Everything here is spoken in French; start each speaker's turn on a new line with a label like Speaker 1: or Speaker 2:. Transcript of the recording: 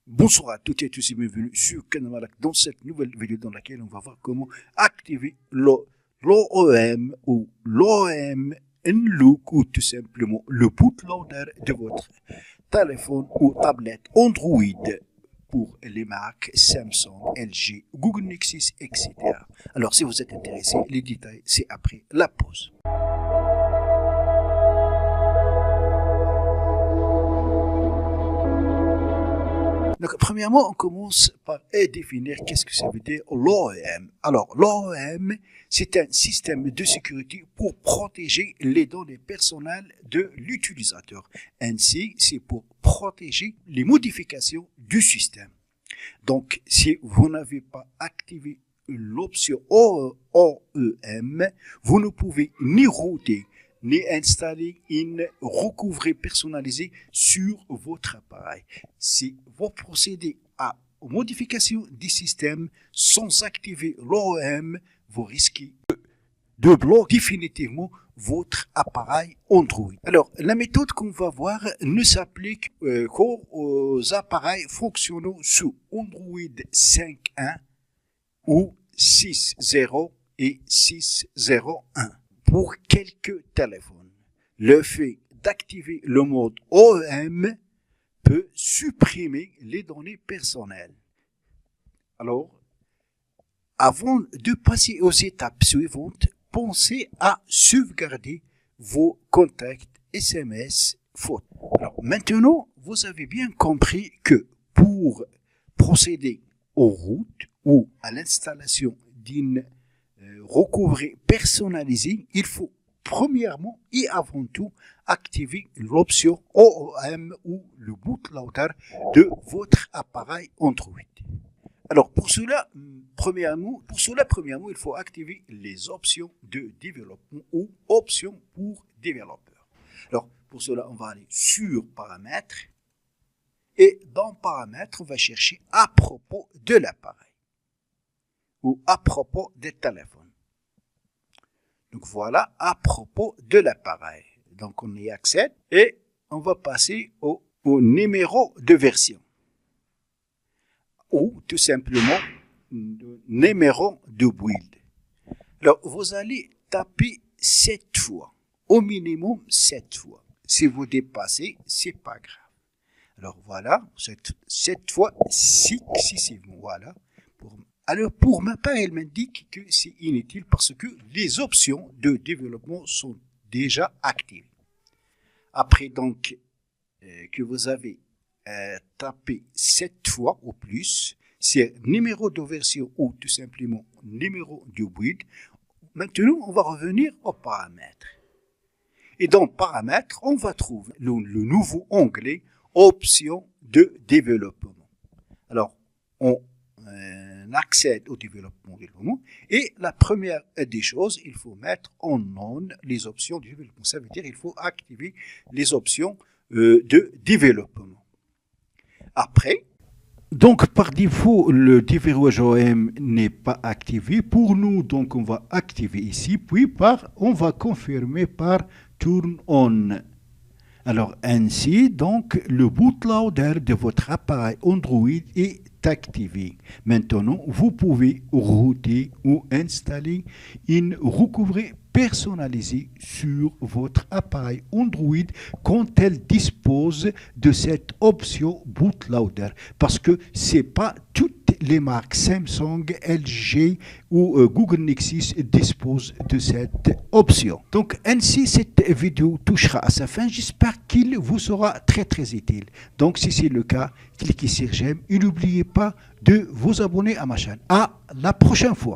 Speaker 1: Bonsoir à toutes et à tous et bienvenue sur Canal Malak dans cette nouvelle vidéo dans laquelle on va voir comment activer l'OEM ou l'OEM Look ou tout simplement le bootloader de votre téléphone ou tablette Android pour les marques Samsung, LG, Google Nexus, etc. Alors si vous êtes intéressé, les détails c'est après la pause. Donc, premièrement, on commence par définir qu'est-ce que ça veut dire l'OEM. Alors, l'OEM, c'est un système de sécurité pour protéger les données personnelles de l'utilisateur. Ainsi, c'est pour protéger les modifications du système. Donc, si vous n'avez pas activé l'option OEM, vous ne pouvez ni router, ni installer une recovery personnalisée sur votre appareil. Si vous procédez à modification du système sans activer l'OEM, vous risquez de bloquer définitivement votre appareil Android. Alors, la méthode qu'on va voir ne s'applique qu'aux appareils fonctionnant sous Android 5.1 ou 6.0 et 6.0.1. Pour quelques téléphones, le fait d'activer le mode OEM peut supprimer les données personnelles. Alors, avant de passer aux étapes suivantes, pensez à sauvegarder vos contacts SMS photos. Alors, maintenant, vous avez bien compris que pour procéder aux routes ou à l'installation d'une recovery personnalisée, il faut premièrement et avant tout activer l'option OEM ou le bootloader de votre appareil Android. Alors pour cela, premièrement, il faut activer les options de développement ou options pour développeurs. Alors pour cela, on va aller sur paramètres et dans paramètres, on va chercher à propos de l'appareil ou à propos des téléphones. Donc voilà, à propos de l'appareil. Donc on y accède et on va passer au numéro de version. Ou tout simplement, numéro de build. Alors vous allez taper 7 fois, au minimum 7 fois. Si vous dépassez, c'est pas grave. Alors voilà, 7 fois successivement, voilà. Alors, pour ma part, elle m'indique que c'est inutile parce que les options de développement sont déjà actives. Après, donc, que vous avez tapé 7 fois ou plus, c'est numéro de version ou tout simplement numéro de build. Maintenant, on va revenir aux paramètres. Et dans paramètres, on va trouver le nouveau onglet options de développement. Alors, on accède au développement et la première des choses, il faut mettre en on les options de développement. Ça veut dire qu'il faut activer les options de développement. Après, donc par défaut, le déverrouillage OEM n'est pas activé. Pour nous, donc on va activer ici, puis on va confirmer par turn on. Alors ainsi, donc, le bootloader de votre appareil Android est activé. Maintenant, vous pouvez router ou installer une recovery personnalisée sur votre appareil Android quand elle dispose de cette option bootloader. Parce que c'est pas toutes les marques Samsung, LG ou Google Nexus disposent de cette option. Donc ainsi, cette vidéo touchera à sa fin. J'espère qu'il vous sera très utile. Donc si c'est le cas, cliquez sur j'aime et n'oubliez pas de vous abonner à ma chaîne. À la prochaine fois.